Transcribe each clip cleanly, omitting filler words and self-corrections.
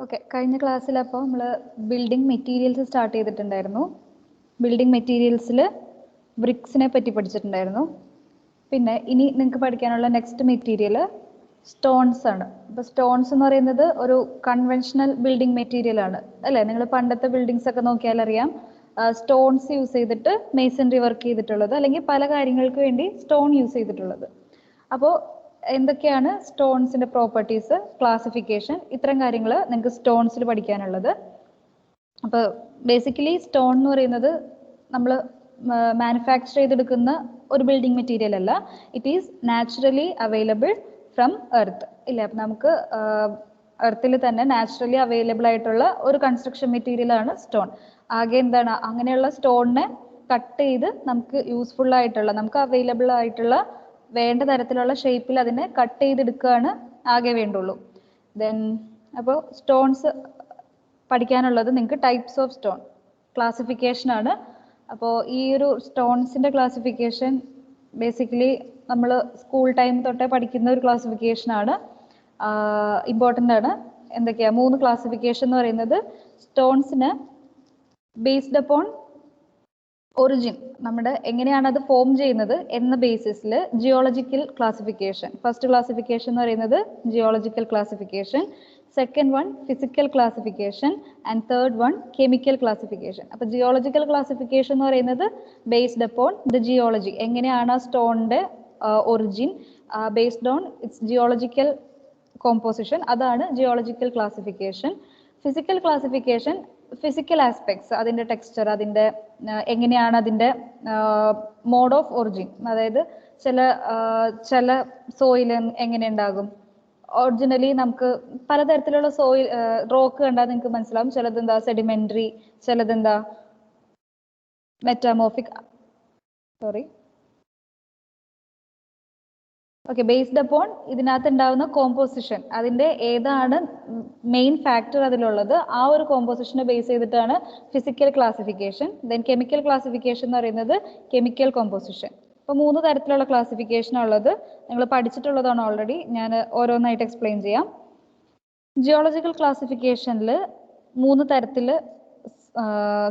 Okay, കഴിഞ്ഞ ക്ലാസ്സിൽ അപ്പോൾ നമ്മൾ ബിൽഡിംഗ് മെറ്റീരിയൽസ് സ്റ്റാർട്ട് ചെയ്തിട്ടുണ്ടായിരുന്നു. ബിൽഡിംഗ് മെറ്റീരിയൽസിൽ ബ്രിക്സിനെ പറ്റി പഠിച്ചിട്ടുണ്ടായിരുന്നു. പിന്നെ ഇനി നിങ്ങൾക്ക് പഠിക്കാനുള്ള നെക്സ്റ്റ് മെറ്റീരിയൽ സ്റ്റോൺസ് ആണ്. അപ്പോൾ സ്റ്റോൺസ് എന്ന് പറയുന്നത് ഒരു കൺവെൻഷണൽ ബിൽഡിംഗ് മെറ്റീരിയൽ ആണ് അല്ലേ? നിങ്ങൾ പണ്ടത്തെ ബിൽഡിങ്സ് ഒക്കെ നോക്കിയാൽ അറിയാം, സ്റ്റോൺസ് യൂസ് ചെയ്തിട്ട് മേസൺറി വർക്ക് ചെയ്തിട്ടുള്ളത്, അല്ലെങ്കിൽ പല കാര്യങ്ങൾക്ക് വേണ്ടി സ്റ്റോൺ യൂസ് ചെയ്തിട്ടുള്ളത്. അപ്പോൾ എന്തൊക്കെയാണ് സ്റ്റോൺസിന്റെ പ്രോപ്പർട്ടീസ്, ക്ലാസിഫിക്കേഷൻ, ഇത്തരം കാര്യങ്ങൾ നിങ്ങൾക്ക് സ്റ്റോൺസിൽ പഠിക്കാനുള്ളത്. അപ്പോൾ ബേസിക്കലി സ്റ്റോൺ എന്ന് പറയുന്നത് നമ്മൾ മാനുഫാക്ചർ ചെയ്തെടുക്കുന്ന ഒരു ബിൽഡിംഗ് മെറ്റീരിയൽ അല്ല. It is naturally available from earth ഇല്ലേ? അപ്പം നമുക്ക് എർത്തിൽ തന്നെ നാച്ചുറലി അവൈലബിൾ ആയിട്ടുള്ള ഒരു കൺസ്ട്രക്ഷൻ മെറ്റീരിയൽ ആണ് സ്റ്റോൺ. ആകെ എന്താണ്, അങ്ങനെയുള്ള സ്റ്റോണിനെ കട്ട് ചെയ്ത് നമുക്ക് യൂസ്ഫുൾ ആയിട്ടുള്ള, നമുക്ക് അവൈലബിൾ ആയിട്ടുള്ള വേണ്ട തരത്തിലുള്ള ഷേപ്പിൽ അതിനെ കട്ട് ചെയ്തെടുക്കുകയാണ് ആകെ വേണ്ടുള്ളൂ. ദെൻ അപ്പോൾ സ്റ്റോൺസ് പഠിക്കാനുള്ളത് നിങ്ങൾക്ക് ടൈപ്സ് ഓഫ് സ്റ്റോൺ ക്ലാസിഫിക്കേഷൻ ആണ്. അപ്പോൾ ഈ ഒരു സ്റ്റോൺസിന്റെ ക്ലാസിഫിക്കേഷൻ ബേസിക്കലി നമ്മൾ സ്കൂൾ ടൈം തൊട്ടേ പഠിക്കുന്ന ഒരു ക്ലാസിഫിക്കേഷൻ ആണ്. ഇമ്പോർട്ടൻ്റ് ആണ്. എന്തൊക്കെയാ 3 ക്ലാസിഫിക്കേഷൻ എന്ന് പറയുന്നത്? സ്റ്റോൺസിന് ബേസ്ഡ് അപ്പോൺ ഒറിജിൻ, നമ്മുടെ എങ്ങനെയാണ് അത് ഫോം ചെയ്യുന്നത് എന്ന ബേസിസിൽ ജിയോളജിക്കൽ ക്ലാസിഫിക്കേഷൻ. ഫസ്റ്റ് ക്ലാസിഫിക്കേഷൻ എന്ന് പറയുന്നത് geological classification, second one physical classification, and third one chemical classification. അപ്പോൾ ജിയോളജിക്കൽ ക്ലാസിഫിക്കേഷൻ എന്ന് പറയുന്നത് ബേസ്ഡ് അപ്പോൺ ദ ജിയോളജി, എങ്ങനെയാണ് ആ സ്റ്റോണിന്റെ origin, based on its geological composition, അതാണ് geological classification. Physical classification physical aspects, അതിൻ്റെ ടെക്സ്ചർ, അതിൻ്റെ എങ്ങനെയാണ് അതിൻ്റെ മോഡ് ഓഫ് ഒറിജിൻ, അതായത് ചില സോയിൽ എങ്ങനെ ഉണ്ടാകും. ഒറിജിനലി നമുക്ക് പലതരത്തിലുള്ള സോയിൽ റോക്ക് കണ്ടാൽ നിങ്ങൾക്ക് മനസ്സിലാവും. ചിലതെന്താ സെഡിമെന്ററി, ചിലതെന്താ മെറ്റാമോർഫിക്. ഓക്കെ, ബേസ്ഡ് അപ്പോൺ ഇതിനകത്ത് ഉണ്ടാവുന്ന കോമ്പോസിഷൻ, അതിൻ്റെ ഏതാണ് മെയിൻ ഫാക്ടർ അതിലുള്ളത്, ആ ഒരു കോമ്പോസിഷനെ ബേസ് ചെയ്തിട്ടാണ് physical classification. Then chemical classification എന്ന് പറയുന്നത് കെമിക്കൽ കോമ്പോസിഷൻ. അപ്പോൾ 3 തരത്തിലുള്ള ക്ലാസിഫിക്കേഷൻ ഉള്ളത്. നിങ്ങൾ പഠിച്ചിട്ടുള്ളതാണ് ഓൾറെഡി. ഞാൻ ഓരോന്നായിട്ട് എക്സ്പ്ലെയിൻ ചെയ്യാം. ജിയോളജിക്കൽ ക്ലാസിഫിക്കേഷനിൽ 3 തരത്തിൽ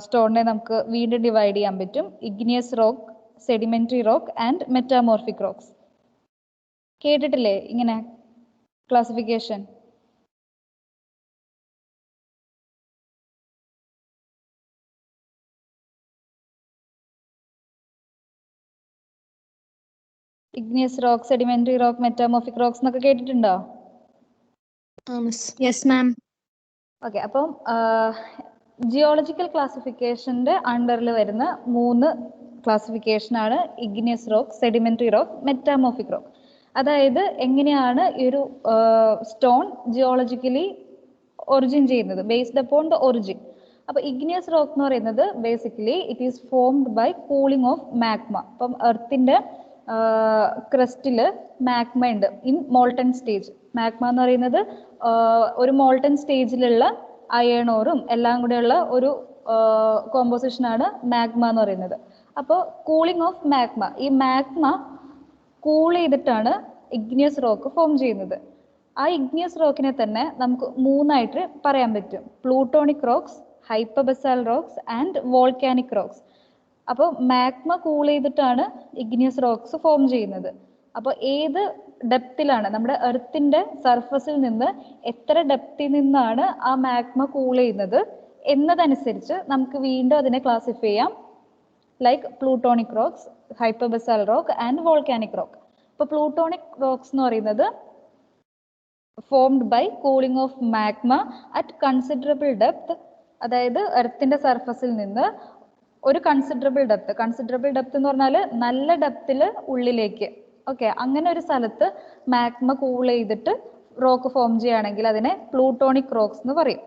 സ്റ്റോണിനെ നമുക്ക് വീണ്ടും ഡിവൈഡ് ചെയ്യാൻ പറ്റും. Igneous rock, sedimentary rock and metamorphic rocks. കേട്ടിട്ടില്ലേ ഇങ്ങനെ classification? Igneous rock, sedimentary rock, metamorphic rocks എന്നൊക്കെ കേട്ടിട്ടുണ്ടോ? Yes ma'am. ഓക്കെ, അപ്പം ജിയോളജിക്കൽ ക്ലാസിഫിക്കേഷന്റെ അണ്ടറിൽ വരുന്ന 3 ക്ലാസിഫിക്കേഷൻ ആണ് igneous rock, sedimentary rock, metamorphic rock. അതായത് എങ്ങനെയാണ് ഈ ഒരു സ്റ്റോൺ ജിയോളജിക്കലി ഒറിജിൻ ചെയ്യുന്നത്, ബേസ്ഡ് അപ്പോൺ ദ ഒറിജിൻ. അപ്പൊ ഇഗ്നിയസ് റോക്ക് എന്ന് പറയുന്നത് basically it is formed by cooling of magma. അപ്പം എർത്തിന്റെ ക്രസ്റ്റില് മാഗ്മ ഉണ്ട് ഇൻ മോൾട്ടൺ സ്റ്റേജ്. മാഗ്മ എന്ന് പറയുന്നത് ഒരു മോൾട്ടൺ സ്റ്റേജിലുള്ള അയൺ ഓറും എല്ലാം കൂടെയുള്ള ഒരു കോമ്പോസിഷനാണ് മാഗ്മ എന്ന് പറയുന്നത്. അപ്പോൾ കൂളിംഗ് ഓഫ് മാഗ്മ, ഈ മാഗ്മ കൂൾ ചെയ്തിട്ടാണ് ഇഗ്നിയസ് റോക്ക് ഫോം ചെയ്യുന്നത്. ആ ഇഗ്നിയസ് റോക്കിനെ തന്നെ നമുക്ക് 3ആയിട്ട് പറയാൻ പറ്റും: plutonic rocks, hypabyssal rocks and volcanic rocks. അപ്പോൾ മാഗ്മ കൂൾ ചെയ്തിട്ടാണ് ഇഗ്നിയസ് റോക്സ് ഫോം ചെയ്യുന്നത്. അപ്പോൾ ഏത് ഡെപ്തിലാണ്, നമ്മുടെ എർത്തിന്റെ സർഫസിൽ നിന്ന് എത്ര ഡെപ്തിൽ നിന്നാണ് ആ മാഗ്മ കൂൾ ചെയ്യുന്നത് എന്നതനുസരിച്ച് നമുക്ക് വീണ്ടും അതിനെ ക്ലാസിഫൈ ചെയ്യാം. Like plutonic rocks, hypabyssal rock and volcanic rock. ഇപ്പോൾ പ്ലൂട്ടോണിക് റോക്സ് എന്ന് പറയുന്നത് formed by cooling of magma at considerable depth, അതായത് എർത്തിന്റെ സർഫസിൽ നിന്ന് ഒരു കൺസിഡറബിൾ ഡെപ്ത് എന്ന് പറഞ്ഞാൽ നല്ല ഡെപ്തിൽ ഉള്ളിലേക്ക്, ഓക്കെ, അങ്ങനെ ഒരു സ്ഥലത്ത് മാഗ്മ കൂൾ ചെയ്തിട്ട് റോക്ക് ഫോം ചെയ്യുകയാണെങ്കിൽ അതിനെ പ്ലൂട്ടോണിക് റോക്സ് എന്ന് പറയും.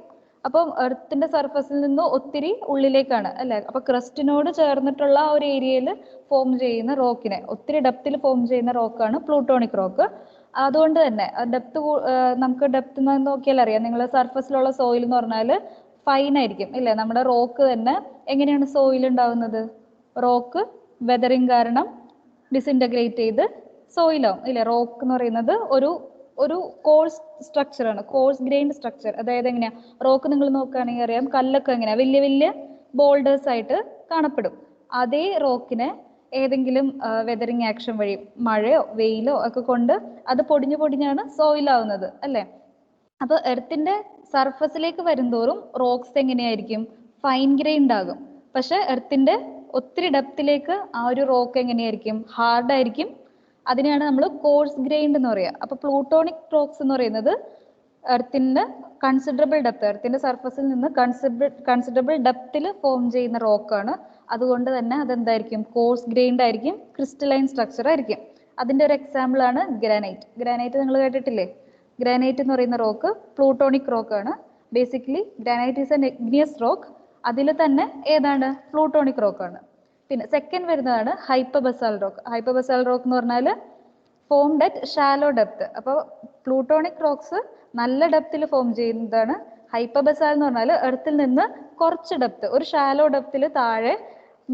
അപ്പം എർത്തിന്റെ സർഫസിൽ നിന്ന് ഒത്തിരി ഉള്ളിലേക്കാണ് അല്ലെ, അപ്പൊ ക്രസ്റ്റിനോട് ചേർന്നിട്ടുള്ള ആ ഒരു ഏരിയയിൽ ഫോം ചെയ്യുന്ന റോക്കിനെ, ഒത്തിരി ഡെപ്തിൽ ഫോം ചെയ്യുന്ന റോക്കാണ് പ്ലൂട്ടോണിക് റോക്ക്. അതുകൊണ്ട് തന്നെ ഡെപ്ത്, നമുക്ക് ഡെപ്ത് നോക്കിയാൽ അറിയാം. നിങ്ങൾ സർഫസിലുള്ള സോയിൽ എന്ന് പറഞ്ഞാൽ ഫൈൻ ആയിരിക്കും ഇല്ലേ? നമ്മുടെ റോക്ക് തന്നെ എങ്ങനെയാണ് സോയിൽ ഉണ്ടാവുന്നത്? റോക്ക് വെതറിങ് കാരണം ഡിസിൻറ്റഗ്രേറ്റ് ചെയ്ത് സോയിലാവും ഇല്ലേ? റോക്ക് എന്ന് പറയുന്നത് ഒരു കോഴ്സ് സ്ട്രക്ചറാണ്, കോഴ്സ് ഗ്രെയിൻഡ് സ്ട്രക്ചർ. അതായത് എങ്ങനെയാ, റോക്ക് നിങ്ങൾ നോക്കുകയാണെങ്കിൽ അറിയാം, കല്ലൊക്കെ എങ്ങനെയാ വലിയ വലിയ ബോൾഡേഴ്സ് ആയിട്ട് കാണപ്പെടും. അതേ റോക്കിനെ ഏതെങ്കിലും വെതറിങ് ആക്ഷൻ വഴി മഴയോ വെയിലോ ഒക്കെ കൊണ്ട് അത് പൊടിഞ്ഞാണ് സോയിലാവുന്നത് അല്ലേ. അപ്പോൾ എർത്തിന്റെ സർഫസിലേക്ക് വരുംതോറും റോക്സ് എങ്ങനെയായിരിക്കും, ഫൈൻ ഗ്രെയിൻഡ് ആകും. പക്ഷെ എർത്തിന്റെ ഒത്തിരി ഡെപ്തിലേക്ക് ആ ഒരു റോക്ക് എങ്ങനെയായിരിക്കും, ഹാർഡ് ആയിരിക്കും. അതിനെയാണ് നമ്മൾ കോഴ്സ് ഗ്രെയിൻഡ് എന്ന് പറയുക. അപ്പൊ പ്ലൂട്ടോണിക് റോക്സ് എന്ന് പറയുന്നത് എർത്തിന്റെ കൺസിഡറബിൾ ഡെപ്ത്, എർത്തിന്റെ സർഫസിൽ നിന്ന് കൺസിഡറബിൾ ഡെപ്തിൽ ഫോം ചെയ്യുന്ന റോക്കാണ്. അതുകൊണ്ട് തന്നെ അതെന്തായിരിക്കും, കോഴ്സ് ഗ്രെയിൻഡ് ആയിരിക്കും, ക്രിസ്റ്റലൈൻ സ്ട്രക്ചർ ആയിരിക്കും. അതിന്റെ ഒരു എക്സാമ്പിൾ ആണ് ഗ്രാനൈറ്റ്. ഗ്രാനൈറ്റ് നിങ്ങൾ കേട്ടിട്ടില്ലേ? ഗ്രാനൈറ്റ് എന്ന് പറയുന്ന റോക്ക് പ്ലൂട്ടോണിക് റോക്ക് ആണ്. Basically granite is N igneous rock. അതിൽ തന്നെ ഏതാണ്, പ്ലൂട്ടോണിക് റോക്ക് ആണ്. പിന്നെ സെക്കൻഡ് വരുന്നതാണ് ഹൈപ്പബസാൽ റോക്ക്. ഹൈപ്പബസാൽ റോക്ക് എന്ന് പറഞ്ഞാൽ ഫോംഡ് അറ്റ് ഷാലോ ഡെപ്ത്. അപ്പോൾ പ്ലൂട്ടോണിക് റോക്സ് നല്ല ഡെപ്തിൽ ഫോം ചെയ്യുന്നതാണ്. ഹൈപ്പബസാൽ എന്ന് പറഞ്ഞാൽ എർത്തിൽ നിന്ന് കുറച്ച് ഡെപ്ത്, ഒരു ഷാലോ ഡെപ്തിൽ താഴെ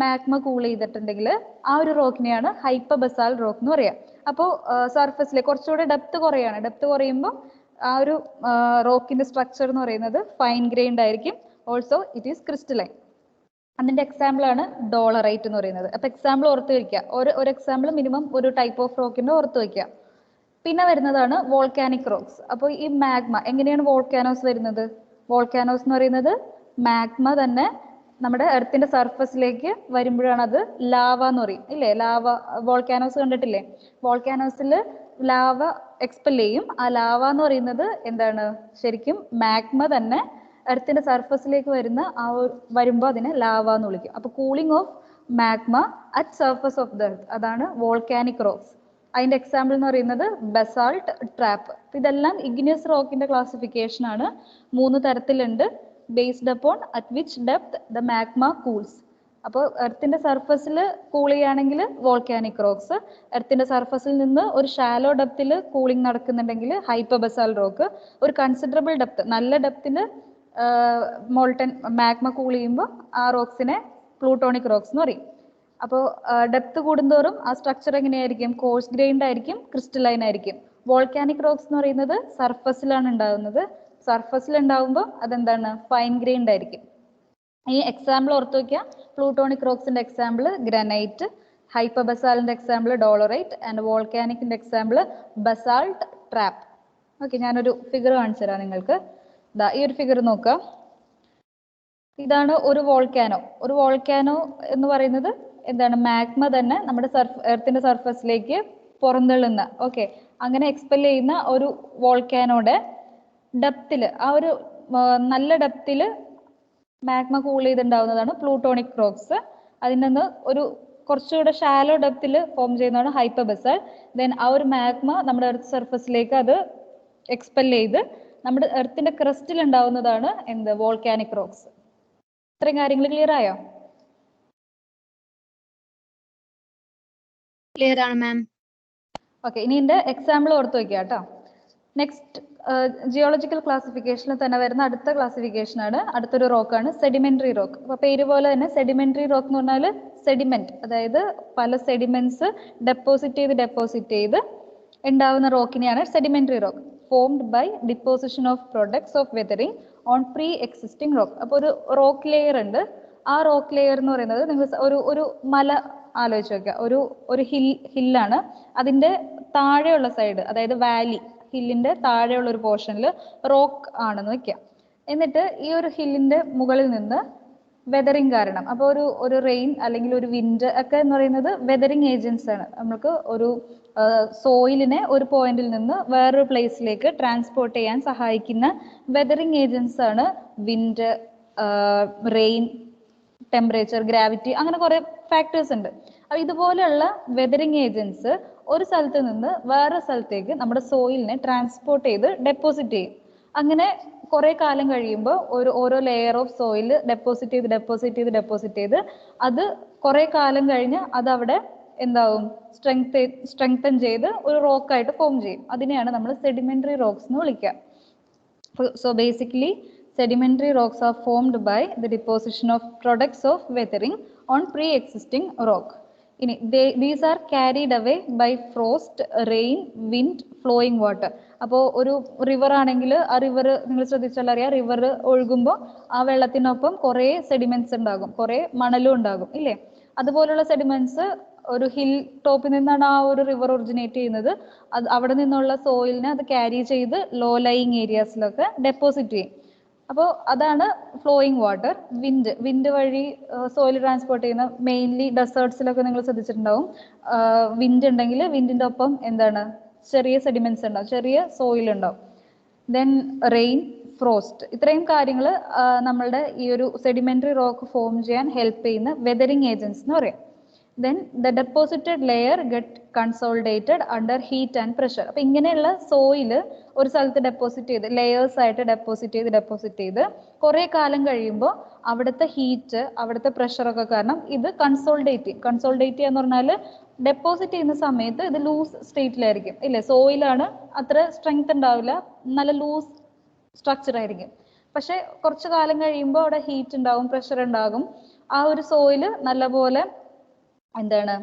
മാഗ്മ കൂൾ ചെയ്തിട്ടുണ്ടെങ്കിൽ ആ ഒരു റോക്കിനെയാണ് ഹൈപ്പബസാൽ റോക്ക് എന്ന് പറയുക. അപ്പോൾ സർഫസിലെ കുറച്ചുകൂടെ ഡെപ്ത് കുറയാണ്. ഡെപ്ത് കുറയുമ്പോൾ ആ ഒരു റോക്കിന്റെ സ്ട്രക്ചർ എന്ന് പറയുന്നത് ഫൈൻ ഗ്രെയിൻഡ് ആയിരിക്കും. Also it is crystalline. അതിന്റെ എക്സാമ്പിൾ ആണ് ഡോളറൈറ്റ് എന്ന് പറയുന്നത്. അപ്പൊ എക്സാമ്പിൾ ഓർത്ത് വയ്ക്കുക, ഒരു എക്സാമ്പിൾ മിനിമം ഒരു ടൈപ്പ് ഓഫ് റോക്കിന്റെ ഓർത്ത് വയ്ക്കുക. പിന്നെ വരുന്നതാണ് വോൾക്കാനിക് റോക്സ്. അപ്പോൾ ഈ മാഗ്മ എങ്ങനെയാണ് വോൾക്കാനോസ് വരുന്നത്? വോൾക്കാനോസ് എന്ന് പറയുന്നത് മാഗ്മ തന്നെ നമ്മുടെ എർത്തിന്റെ സർഫസിലേക്ക് വരുമ്പോഴാണ് അത് ലാവ എന്ന് പറയും ഇല്ലേ. ലാവ വോൾക്കാനോസ് കണ്ടിട്ടില്ലേ? വോൾക്കാനോസിൽ ലാവ എക്സ്പെൽ ചെയ്യും. ആ ലാവ എന്ന് പറയുന്നത് എന്താണ്, ശരിക്കും മാഗ്മ തന്നെ എർത്തിന്റെ സർഫസിലേക്ക് വരുമ്പോൾ അതിനെ ലാവ എന്ന് വിളിക്കും. അപ്പൊ cooling of magma at surface of the earth, അതാണ് വോൾക്കാനിക് റോക്സ്. അതിന്റെ എക്സാമ്പിൾ എന്ന് പറയുന്നത് ബസാൾട്ട്, ട്രാപ്പ്. ഇതെല്ലാം ഇഗ്നിയസ് റോക്കിന്റെ ക്ലാസിഫിക്കേഷൻ ആണ്. 3 തരത്തിലുണ്ട്. Based upon at which depth the magma cools. അപ്പോൾ എർത്തിന്റെ സർഫസിൽ കൂൾ ചെയ്യുകയാണെങ്കിൽ വോൾക്കാനിക് റോക്സ്. എർത്തിന്റെ സർഫസിൽ നിന്ന് ഒരു ഷാലോ ഡെപ്തിൽ കൂളിംഗ് നടക്കുന്നുണ്ടെങ്കിൽ ഹൈപ്പബസാൽ റോക്ക്. ഒരു കൺസിഡറബിൾ ഡെപ്ത്, നല്ല ഡെപ്തിൽ മോൾട്ടൻ മാഗ്മ കൂൾ ചെയ്യുമ്പോൾ ആ റോക്സിനെ പ്ലൂട്ടോണിക് റോക്സ് എന്ന് പറയും. അപ്പോൾ ഡെപ്ത് കൂടുന്തോറും ആ സ്ട്രക്ചർ എങ്ങനെയായിരിക്കും, കോഴ്സ് ഗ്രെയിൻഡ് ആയിരിക്കും, ക്രിസ്റ്റലൈൻ ആയിരിക്കും. വോൾക്കാനിക് റോക്സ് എന്ന് പറയുന്നത് സർഫസിലാണ് ഉണ്ടാകുന്നത്. സർഫസിൽ ഉണ്ടാകുമ്പോൾ അതെന്താണ്, ഫൈൻ ഗ്രെയിൻഡ് ആയിരിക്കും. ഈ എക്സാമ്പിൾ ഓർത്ത് വയ്ക്കുക. പ്ലൂട്ടോണിക് റോക്സിന്റെ എക്സാമ്പിൾ ഗ്രാനൈറ്റ്, ഹൈപ്പബസാലിന്റെ എക്സാമ്പിൾ ഡോളറൈറ്റ് ആൻഡ് വോൾക്കാനിക്കിന്റെ എക്സാമ്പിൾ ബസാൾട്ട്, ട്രാപ്പ്. ഓക്കെ, ഞാനൊരു ഫിഗർ കാണിച്ചു തരാം നിങ്ങൾക്ക്. ഈ ഒരു ഫിഗർ നോക്കുക. ഇതാണ് ഒരു വോൾക്കാനോ. ഒരു വോൾക്കാനോ എന്ന് പറയുന്നത് എന്താണ്, മാഗ്മ തന്നെ നമ്മുടെ എർത്തിന്റെ സർഫസിലേക്ക് പുറന്തള്ളുന്ന, ഓക്കെ, അങ്ങനെ എക്സ്പെൽ ചെയ്യുന്ന ഒരു വോൾക്കാനോടെ ഡെപ്തില്, ആ ഒരു നല്ല ഡെപ്തില് മാഗ്മ കൂൾ ചെയ്തുണ്ടാവുന്നതാണ് പ്ലൂട്ടോണിക് റോക്സ്. അതിൽ നിന്ന് ഒരു കുറച്ചുകൂടെ ഷാലോ ഡെപ്തിൽ ഫോം ചെയ്യുന്നതാണ് ഹൈപ്പബസാൽ. ദെൻ ആ ഒരു മാഗ്മ നമ്മുടെ എർത്ത് സർഫസിലേക്ക് അത് എക്സ്പെൽ ചെയ്ത് നമ്മുടെ എർത്തിന്റെ ക്രസ്റ്റിൽ ഉണ്ടാവുന്നതാണ് എന്ത്, വോൾക്കാനിക് റോക്സ്. ഇത്രയും കാര്യങ്ങൾ ക്ലിയർ ആയോ? ക്ലിയർ ആണ് മാം. ഓക്കെ, ഇനി ഇതിന്റെ എക്സാമ്പിൾ ഓർത്ത് വയ്ക്കുക കേട്ടോ. നെക്സ്റ്റ് ജിയോളജിക്കൽ ക്ലാസിഫിക്കേഷനിൽ തന്നെ വരുന്ന അടുത്ത ക്ലാസിഫിക്കേഷൻ ആണ്, അടുത്തൊരു റോക്കാണ് സെഡിമെന്ററി റോക്ക്. അപ്പൊ പേര് പോലെ തന്നെ സെഡിമെന്ററി റോക്ക് എന്ന് പറഞ്ഞാൽ സെഡിമെന്റ്, അതായത് പല സെഡിമെന്റ്സ് ഡെപ്പോസിറ്റ് ചെയ്ത് ഉണ്ടാവുന്ന റോക്കിനെയാണ് sedimentary rock. Formed by deposition of products of weathering on pre existing rock. അപ്പോൾ ഒരു റോക്ക് ലെയർ ഉണ്ട്. ആ റോക്ക് ലെയർ എന്ന് പറയുന്നത് നിങ്ങൾ ഒരു മല ആലോചിച്ച് നോക്കുക. ഒരു ഹില്ലാണ്. അതിന്റെ താഴെയുള്ള സൈഡ്, അതായത് വാലി, ഹില്ലിന്റെ താഴെയുള്ള ഒരു പോർഷനിൽ റോക്ക് ആണെന്ന് വെക്കുക. എന്നിട്ട് ഈ ഒരു ഹില്ലിന്റെ മുകളിൽ നിന്ന് വെതറിങ് കാരണം, അപ്പോൾ ഒരു റെയിൻ അല്ലെങ്കിൽ ഒരു വിൻഡ് ഒക്കെ എന്ന് പറയുന്നത് വെതറിങ് ഏജൻസ് ആണ്. നമുക്ക് ഒരു സോയിലിനെ ഒരു പോയിന്റിൽ നിന്ന് വേറൊരു പ്ലേസിലേക്ക് ട്രാൻസ്പോർട്ട് ചെയ്യാൻ സഹായിക്കുന്ന വെതറിങ് ഏജൻസ് ആണ് വിൻഡ്, റെയിൻ, ടെമ്പറേച്ചർ, ഗ്രാവിറ്റി, അങ്ങനെ കുറെ ഫാക്ടേഴ്സ് ഉണ്ട്. അപ്പൊ ഇതുപോലെയുള്ള വെതറിങ് ഏജൻസ് ഒരു സ്ഥലത്ത് നിന്ന് വേറെ സ്ഥലത്തേക്ക് നമ്മുടെ സോയിലിനെ ട്രാൻസ്പോർട്ട് ചെയ്ത് ഡെപ്പോസിറ്റ് ചെയ്യും. അങ്ങനെ കുറെ കാലം കഴിയുമ്പോൾ ഓരോ ലെയർ ഓഫ് സോയിൽ ഡെപ്പോസിറ്റ് ചെയ്ത് അത് കുറെ കാലം കഴിഞ്ഞ് അത് അവിടെ എന്താവും, സ്ട്രെങ്തൻ ചെയ്ത് ഒരു റോക്കായിട്ട് ഫോം ചെയ്യും. അതിനെയാണ് നമ്മൾ സെഡിമെന്ററി റോക്സ് എന്ന് വിളിക്കുക. So basically sedimentary rocks are formed by the deposition of products of weathering on pre-existing rock. ഇനി these are carried away by frost, rain, wind, flowing water. അപ്പോൾ ഒരു റിവർ ആണെങ്കിൽ ആ റിവർ നിങ്ങൾ ശ്രദ്ധിച്ചാൽ അറിയാം, റിവർ ഒഴുകുമ്പോൾ ആ വെള്ളത്തിനൊപ്പം കുറേ സെഡിമെന്റ്സ് ഉണ്ടാകും, കുറേ മണലും ഉണ്ടാകും ഇല്ലേ? അതുപോലുള്ള സെഡിമെന്റ്സ് ഒരു ഹിൽ ടോപ്പിൽ നിന്നാണ് ആ ഒരു റിവർ ഒറിജിനേറ്റ് ചെയ്യുന്നത്. അത് അവിടെ നിന്നുള്ള സോയിലിനെ അത് ക്യാരി ചെയ്ത് ലോ ലൈയിങ് ഏരിയാസിലൊക്കെ ഡെപ്പോസിറ്റ് ചെയ്യും. അപ്പോൾ അതാണ് ഫ്ലോയിങ് വാട്ടർ. വിൻഡ് വഴി സോയിൽ ട്രാൻസ്പോർട്ട് ചെയ്യുന്ന മെയിൻലി ഡെസേർട്സിലൊക്കെ നിങ്ങൾ ശ്രദ്ധിച്ചിട്ടുണ്ടാവും. വിൻഡ് ഉണ്ടെങ്കിൽ വിൻഡിൻ്റെ ഒപ്പം എന്താണ്, ചെറിയ സെഡിമെന്റ്സ് ഉണ്ടാവും, ചെറിയ സോയിൽ ഉണ്ടാവും. ദെൻ റെയിൻ, ഫ്രോസ്റ്റ്, ഇത്രയും കാര്യങ്ങൾ നമ്മളുടെ ഈ ഒരു സെഡിമെന്ററി റോക്ക് ഫോം ചെയ്യാൻ ഹെൽപ്പ് ചെയ്യുന്ന വെതറിങ് ഏജൻസ് എന്ന് പറയും. Then the deposited layer get consolidated under heat and pressure. അപ്പോൾ ഇങ്ങനെയുള്ള സോയിൽ ഒരു സ്ഥലത്ത് ഡെപ്പോസിറ്റ് ചെയ്ത് ലെയേഴ്സ് ആയിട്ട് ഡെപ്പോസിറ്റ് ചെയ്ത് കുറേ കാലം കഴിയുമ്പോൾ അവിടുത്തെ ഹീറ്റ്, അവിടുത്തെ പ്രഷറൊക്കെ കാരണം ഇത് കൺസോൾഡേറ്റ് ചെയ്യാന്ന് പറഞ്ഞാൽ ഡെപ്പോസിറ്റ് ചെയ്യുന്ന സമയത്ത് ഇത് ലൂസ് സ്റ്റേറ്റിലായിരിക്കും ഇല്ലേ? സോയിലാണ്, അത്ര സ്ട്രെങ്ത് ഉണ്ടാവില്ല, നല്ല ലൂസ് സ്ട്രക്ചർ ആയിരിക്കും. പക്ഷെ കുറച്ച് കാലം കഴിയുമ്പോൾ അവിടെ ഹീറ്റ് ഉണ്ടാവും, പ്രഷർ ഉണ്ടാകും. ആ ഒരു സോയിൽ നല്ലപോലെ എന്താണ്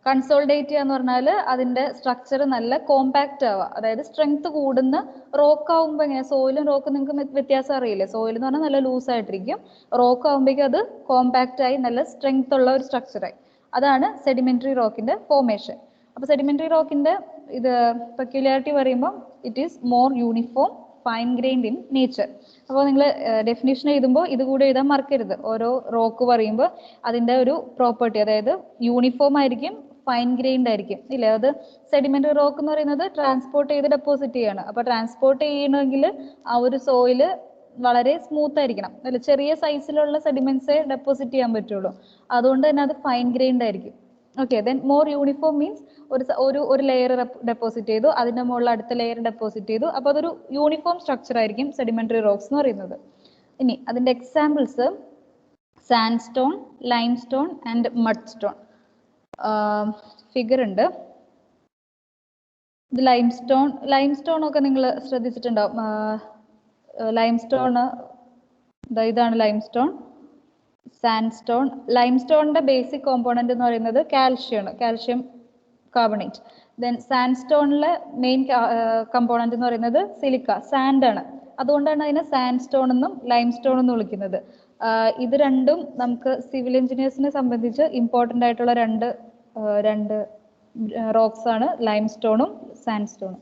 കൺസോൾഡേറ്റ് ചെയ്യാന്ന് പറഞ്ഞാൽ അതിന്റെ സ്ട്രക്ചർ നല്ല കോമ്പാക്റ്റ് ആവുക, അതായത് സ്ട്രെങ്ത് കൂടുന്ന. റോക്ക് ആവുമ്പോൾ എങ്ങനെ, സോയിലും റോക്കും നിങ്ങൾക്ക് വ്യത്യാസം അറിയില്ലേ? സോയിൽ എന്ന് പറഞ്ഞാൽ നല്ല ലൂസ് ആയിട്ടിരിക്കും, റോക്ക് ആവുമ്പോഴേക്കും അത് കോമ്പാക്റ്റ് ആയി നല്ല സ്ട്രെങ്ത് ഉള്ള ഒരു സ്ട്രക്ചറായി. അതാണ് സെഡിമെന്ററി റോക്കിന്റെ ഫോർമേഷൻ. അപ്പോൾ സെഡിമെന്ററി റോക്കിന്റെ ഇത് പെക്യുലാരിറ്റി പറയുമ്പോൾ it is more uniform, fine grained in nature. അപ്പോൾ നിങ്ങൾ ഡെഫിനേഷൻ എഴുതുമ്പോൾ ഇത് കൂടെ എഴുതാൻ മറക്കരുത്. ഓരോ റോക്ക് പറയുമ്പോൾ അതിൻ്റെ ഒരു പ്രോപ്പർട്ടി, അതായത് യൂണിഫോം ആയിരിക്കും, ഫൈൻ ഗ്രെയിൻഡ് ആയിരിക്കും ഇല്ലേ? അത് സെഡിമെന്ററി റോക്ക് എന്ന് പറയുന്നത് ട്രാൻസ്പോർട്ട് ചെയ്ത് ഡെപ്പോസിറ്റ് ചെയ്യാണ്. അപ്പോൾ ട്രാൻസ്പോർട്ട് ചെയ്യണമെങ്കിൽ ആ ഒരു സോയില് വളരെ സ്മൂത്ത് ആയിരിക്കണം അല്ലെ? ചെറിയ സൈസിലുള്ള സെഡിമെന്റ്സേ ഡെപ്പോസിറ്റ് ചെയ്യാൻ പറ്റുള്ളൂ. അതുകൊണ്ട് തന്നെ അത് ഫൈൻ ഗ്രെയിൻഡ് ആയിരിക്കും. Okay, then more uniform means ഒരു ലെയർ ഡെപ്പോസിറ്റ് ചെയ്തു, അതിന്റെ മുകളിൽ അടുത്ത ലെയർ ഡെപ്പോസിറ്റ് ചെയ്തു. അപ്പോൾ അതൊരു യൂണിഫോം സ്ട്രക്ചർ ആയിരിക്കും സെഡിമെന്ററി റോക്സ് എന്ന് പറയുന്നത്. ഇനി അതിന്റെ examples sandstone, limestone and mudstone. Figure ഉണ്ട്. ഇത് ലൈംസ്റ്റോൺ ഒക്കെ നിങ്ങൾ ശ്രദ്ധിച്ചിട്ടുണ്ടാവും. ഇതാണ് ലൈംസ്റ്റോൺ. സാൻഡ്സ്റ്റോൺ, ലൈംസ്റ്റോണിന്റെ ബേസിക് കോമ്പോണന്റ് എന്ന് പറയുന്നത് കാൽഷ്യം കാർബണേറ്റ്. ദെൻ സാൻഡ്സ്റ്റോണിലെ മെയിൻ കമ്പോണന്റ് എന്ന് പറയുന്നത് സിലിക്ക, സാൻഡ് ആണ്. അതുകൊണ്ടാണ് അതിനെ സാൻഡ്സ്റ്റോൺ എന്നും ലൈംസ്റ്റോൺ എന്നും വിളിക്കുന്നത്. ഇത് രണ്ടും നമുക്ക് സിവിൽ എഞ്ചിനീയേഴ്സിനെ സംബന്ധിച്ച് ഇമ്പോർട്ടൻ്റ് ആയിട്ടുള്ള രണ്ട് റോക്സ് ആണ്, ലൈംസ്റ്റോണും സാൻഡ്സ്റ്റോണും.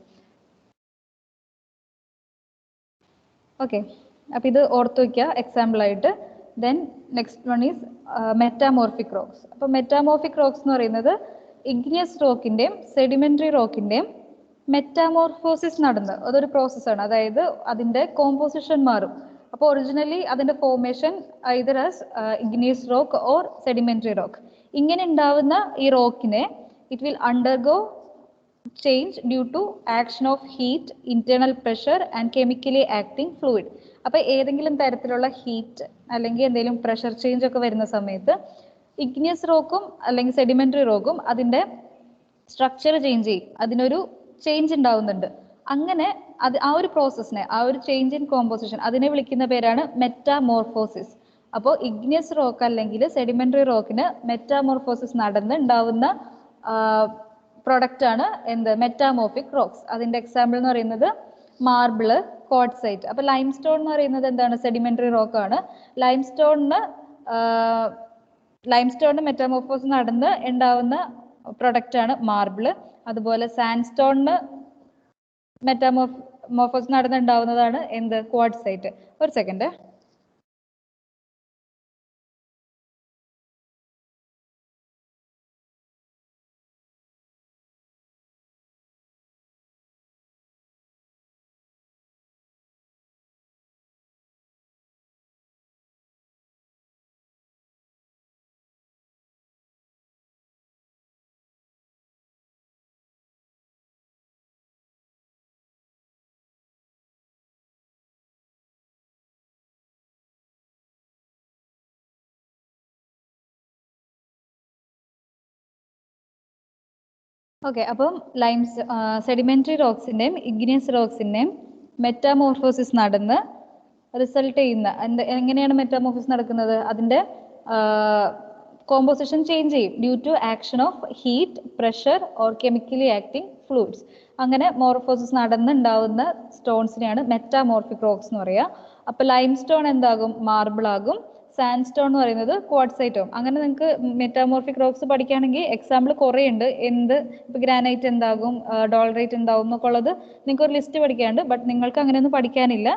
ഓക്കെ, അപ്പം ഇത് ഓർത്ത് വയ്ക്കുക എക്സാമ്പിൾ ആയിട്ട്. Then next one is metamorphic rocks. അപ്പോൾ മെറ്റാമോർഫിക് റോക്സ് എന്ന് പറയുന്നത് ഇഗ്നിയസ് റോക്കിൻ്റെയും സെഡിമെന്ററി റോക്കിൻ്റെയും മെറ്റാമോർഫോസിസ് നടന്ന് അതൊരു പ്രോസസ്സാണ്. അതായത് അതിൻ്റെ കോമ്പോസിഷൻ മാറും. അപ്പോൾ ഒറിജിനലി അതിൻ്റെ formation either as igneous rock or sedimentary rock. ഇങ്ങനെ ഉണ്ടാവുന്ന ഈ റോക്കിനെ it will undergo change due to action of heat, internal pressure and chemically acting fluid. അപ്പോൾ ഏതെങ്കിലും തരത്തിലുള്ള ഹീറ്റ് അല്ലെങ്കിൽ എന്തെങ്കിലും പ്രഷർ ചേഞ്ച് ഒക്കെ വരുന്ന സമയത്ത് ഇഗ്നിയസ് റോക്കും അല്ലെങ്കിൽ സെഡിമെന്ററി റോക്കും അതിൻ്റെ സ്ട്രക്ചർ ചേഞ്ച് ചെയ്യും, അതിനൊരു ചേഞ്ച് ഉണ്ടാവുന്നുണ്ട്. അങ്ങനെ ആ ഒരു പ്രോസസ്സിനെ, ആ ഒരു ചേഞ്ച് ഇൻ കോമ്പോസിഷൻ, അതിനെ വിളിക്കുന്ന പേരാണ് മെറ്റാമോർഫോസിസ്. അപ്പോൾ ഇഗ്നിയസ് റോക്ക് അല്ലെങ്കിൽ സെഡിമെന്ററി റോക്കിന് മെറ്റാമോർഫോസിസ് നടന്ന് ഉണ്ടാവുന്ന പ്രൊഡക്റ്റ് ആണ് എന്ത്, മെറ്റാമോർഫിക് റോക്സ്. അതിന്റെ എക്സാമ്പിൾ എന്ന് പറയുന്നത് മാർബിള്, ക്വാർട്സൈറ്റ്. അപ്പൊ ലൈംസ്റ്റോൺ എന്ന് പറയുന്നത് എന്താണ്, സെഡിമെന്ററി റോക്ക് ആണ്. ലൈംസ്റ്റോണിന് മെറ്റാമോർഫോസിസ് നടന്ന് ഉണ്ടാവുന്ന പ്രൊഡക്റ്റ് ആണ് മാർബിള്. അതുപോലെ സാൻഡ്സ്റ്റോണിന് മെറ്റാമോർഫോസിസ് നടന്ന് ഉണ്ടാവുന്നതാണ് എന്ത്, ക്വാർട്സൈറ്റ്. ഒരു സെക്കൻഡ്. ഓക്കെ, അപ്പം സെഡിമെന്ററി റോക്സിന്റെയും ഇഗ്നിയസ് റോക്സിന്റെയും മെറ്റാമോർഫോസിസ് നടന്ന് റിസൾട്ട് ചെയ്യുന്ന എങ്ങനെയാണ് മെറ്റാമോർഫോസിസ് നടക്കുന്നത്, അതിന്റെ കോമ്പോസിഷൻ ചേഞ്ച് ചെയ്യും due to action of heat, pressure or chemically acting fluids. അങ്ങനെ മോർഫോസിസ് നടന്നുണ്ടാവുന്ന സ്റ്റോൺസിനെയാണ് മെറ്റാമോർഫിക് റോക്സ് എന്ന് പറയുക. അപ്പോൾ ലൈം സ്റ്റോൺ എന്താകും? മാർബിൾ ആകും. സാൻഡ് സ്റ്റോൺ എന്ന് പറയുന്നത് ക്വാർട്സൈറ്റ് ആവും. അങ്ങനെ നിങ്ങൾക്ക് മെറ്റാമോർഫിക് റോക്സ് പഠിക്കുകയാണെങ്കിൽ എക്സാമ്പിൾ കുറേ ഉണ്ട്. ഇപ്പോൾ ഗ്രാനൈറ്റ് എന്താകും, ഡോളറൈറ്റ് എന്താകും എന്നൊക്കെ ഉള്ളത് നിങ്ങൾക്ക് ഒരു ലിസ്റ്റ് പഠിക്കാനുണ്ട്. ബട്ട് നിങ്ങൾക്ക് അങ്ങനെയൊന്നും പഠിക്കാനില്ല.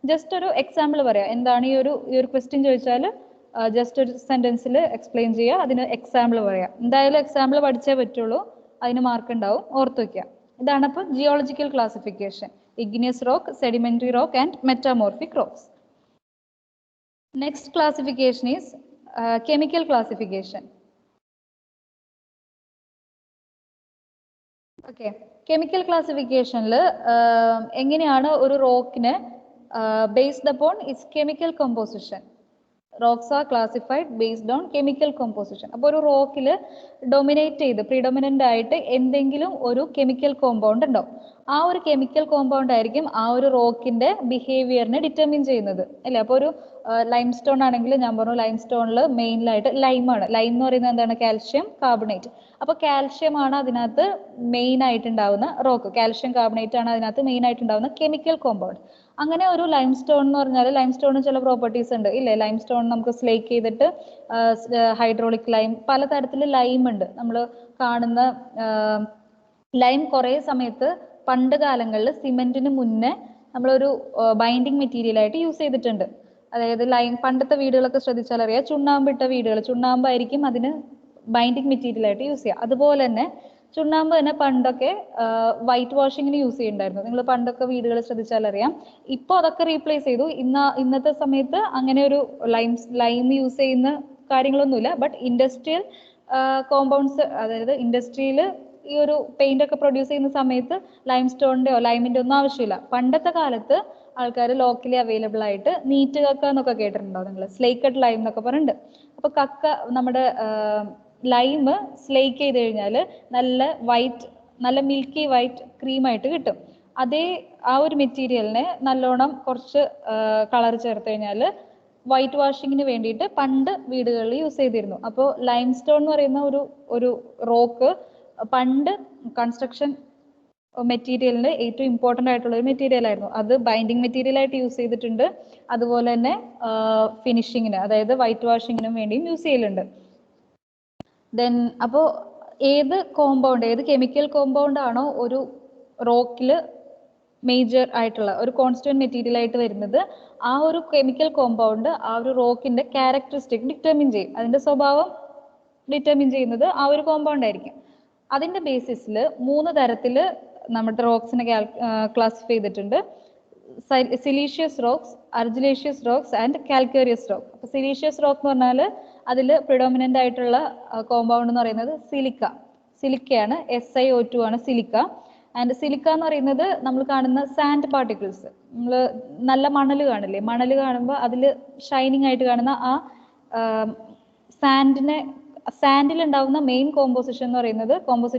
ജസ്റ്റ് ഒരു എക്സാമ്പിൾ പറയാം. എന്താണ് ഈ ഒരു ക്വസ്റ്റ്യൻ ചോദിച്ചാൽ ജസ്റ്റ് ഒരു സെന്റൻസിൽ എക്സ്പ്ലെയിൻ ചെയ്യുക, അതിന് എക്സാമ്പിൾ പറയാം. എന്തായാലും എക്സാമ്പിൾ പഠിച്ചേ പറ്റുള്ളൂ, അതിന് മാർക്ക് ഉണ്ടാവും, ഓർത്ത് വയ്ക്കുക. ഇതാണ് അപ്പോൾ geological classification: igneous rock, sedimentary rock and metamorphic rocks. Next classification is chemical classification. Okay, chemical ക്ലാസിഫിക്കേഷനിൽ എങ്ങനെയാണ് ഒരു റോക്കിനെ based upon its chemical composition. Rocks are classified based on chemical composition. അപ്പോൾ ഒരു റോക്കിൽ ഡൊമിനേറ്റ് ചെയ്ത് പ്രിഡോമിനൻ്റ് ആയിട്ട് എന്തെങ്കിലും ഒരു കെമിക്കൽ കോമ്പൗണ്ട് ഉണ്ടാവും. ആ ഒരു കെമിക്കൽ കോമ്പൗണ്ട് ആയിരിക്കും ആ ഒരു റോക്കിന്റെ ബിഹേവിയറിനെ ഡിറ്റർമിൻ ചെയ്യുന്നത്, അല്ലേ? അപ്പോൾ ഒരു ലൈം സ്റ്റോൺ ആണെങ്കിൽ ഞാൻ പറഞ്ഞു, ലൈം സ്റ്റോണിൽ മെയിനായിട്ട് ലൈമാണ്. ലൈം എന്ന് പറയുന്നത് എന്താണ്? Calcium carbonate. അപ്പോൾ കാൽഷ്യം ആണ് അതിനകത്ത് മെയിൻ ആയിട്ടുണ്ടാവുന്ന റോക്ക്. കാൽഷ്യം കാർബണേറ്റ് ആണ് അതിനകത്ത് മെയിൻ ആയിട്ടുണ്ടാവുന്ന കെമിക്കൽ കോമ്പൗണ്ട്. അങ്ങനെ ഒരു ലൈം സ്റ്റോൺ എന്ന് പറഞ്ഞാൽ, ലൈം സ്റ്റോണിന് ചില പ്രോപ്പർട്ടീസ് ഉണ്ട്, ഇല്ലേ? ലൈം സ്റ്റോൺ നമുക്ക് സ്ലേക്ക് ചെയ്തിട്ട് ഹൈഡ്രോളിക് ലൈം, പലതരത്തിൽ ലൈം ഉണ്ട്. നമ്മൾ കാണുന്ന ലൈം കുറേ സമയത്ത് പണ്ട് കാലങ്ങളിൽ സിമെന്റിന് മുന്നേ നമ്മളൊരു ബൈൻഡിങ് മെറ്റീരിയൽ ആയിട്ട് യൂസ് ചെയ്തിട്ടുണ്ട്. അതായത് ലൈം, പണ്ടത്തെ വീടുകളൊക്കെ ശ്രദ്ധിച്ചാൽ അറിയാം, ചുണ്ണാമ്പിട്ട വീടുകൾ, ചുണ്ണാമ്പായിരിക്കും അതിന് ബൈൻഡിങ് മെറ്റീരിയൽ ആയിട്ട് യൂസ് ചെയ്യുക. അതുപോലെ തന്നെ ചുണ്ണാമ്പ് തന്നെ പണ്ടൊക്കെ വൈറ്റ് വാഷിങ്ങിന് യൂസ് ചെയ്യുന്നുണ്ടായിരുന്നു. നിങ്ങൾ പണ്ടൊക്കെ വീടുകൾ ശ്രദ്ധിച്ചാൽ അറിയാം. ഇപ്പോൾ അതൊക്കെ റീപ്ലേസ് ചെയ്തു. ഇന്നത്തെ സമയത്ത് അങ്ങനെ ഒരു ലൈം യൂസ് ചെയ്യുന്ന കാര്യങ്ങളൊന്നുമില്ല. ബട്ട് ഇൻഡസ്ട്രിയൽ കോമ്പൗണ്ട്സ്, അതായത് ഇൻഡസ്ട്രിയിൽ ഈ ഒരു പെയിന്റ് ഒക്കെ പ്രൊഡ്യൂസ് ചെയ്യുന്ന സമയത്ത് ലൈം സ്റ്റോണിന്റെയോ ലൈമിന്റെ ഒന്നും ആവശ്യമില്ല. പണ്ടത്തെ കാലത്ത് ആൾക്കാർ ലോക്കലി അവൈലബിൾ ആയിട്ട് നീറ്റ് കക്ക എന്നൊക്കെ കേട്ടിട്ടുണ്ടോ നിങ്ങൾ? സ്ലേക്കഡ് ലൈം എന്നൊക്കെ പറഞ്ഞിട്ടുണ്ട്. അപ്പൊ കക്ക, നമ്മുടെ ലൈം സ്ലേക്ക് ചെയ്ത് കഴിഞ്ഞാൽ നല്ല മിൽക്കി വൈറ്റ് ക്രീമായിട്ട് കിട്ടും. ആ ഒരു മെറ്റീരിയലിനെ നല്ലോണം കുറച്ച് കളർ ചേർത്ത് കഴിഞ്ഞാൽ വൈറ്റ് വാഷിങ്ങിന് വേണ്ടിയിട്ട് പണ്ട് വീടുകളിൽ യൂസ് ചെയ്തിരുന്നു. അപ്പോൾ ലൈം സ്റ്റോൺ എന്ന് പറയുന്ന ഒരു റോക്ക് പണ്ട് കൺസ്ട്രക്ഷൻ മെറ്റീരിയലിന്റെ ഏറ്റവും ഇമ്പോർട്ടൻ്റ് ആയിട്ടുള്ള ഒരു മെറ്റീരിയൽ ആയിരുന്നു. അത് ബൈൻഡിങ് മെറ്റീരിയൽ ആയിട്ട് യൂസ് ചെയ്തിട്ടുണ്ട്. അതുപോലെ തന്നെ ഫിനിഷിങ്ങിന്, അതായത് വൈറ്റ് വാഷിങ്ങിനും വേണ്ടിയും യൂസ് ചെയ്യലുണ്ട്. ദെൻ അപ്പോൾ ഏത് കെമിക്കൽ കോമ്പൗണ്ട് ആണോ ഒരു റോക്കിൽ മേജർ ആയിട്ടുള്ള ഒരു കോൺസ്റ്റുവന്റ് മെറ്റീരിയൽ ആയിട്ട് വരുന്നത്, ആ ഒരു കെമിക്കൽ കോമ്പൗണ്ട് ആ ഒരു റോക്കിന്റെ ക്യാരക്ടറിസ്റ്റിക് ഡിറ്റർമിൻ ചെയ്യും. അതിന്റെ സ്വഭാവം ഡിറ്റർമിൻ ചെയ്യുന്നത് ആ ഒരു കോമ്പൗണ്ട് ആയിരിക്കും. അതിന്റെ ബേസിസിൽ 3 തരത്തിൽ നമ്മുടെ റോക്സിനെ ക്ലാസിഫൈ ചെയ്തിട്ടുണ്ട്: siliceous rocks, argillaceous rocks and calcareous rock. അപ്പോൾ സിലീഷ്യസ് റോക്ക് എന്ന് പറഞ്ഞാൽ അതിൽ പ്രിഡോമിനൻ്റ് ആയിട്ടുള്ള കോമ്പൗണ്ട് എന്ന് പറയുന്നത് സിലിക്കയാണ്. SiO2 ആണ് സിലിക്ക. ആൻഡ് സിലിക്ക എന്ന് പറയുന്നത് നമ്മൾ കാണുന്ന സാൻഡ് പാർട്ടിക്കിൾസ്, നമ്മൾ നല്ല മണൽ കാണില്ലേ, മണൽ കാണുമ്പോൾ അതിൽ ഷൈനിങ് ആയിട്ട് കാണുന്ന ആ സാൻഡിൽ ഉണ്ടാവുന്ന മെയിൻ കോമ്പോസിഷൻ എന്ന് പറയുന്നത്, കോമ്പോസിറ്റ്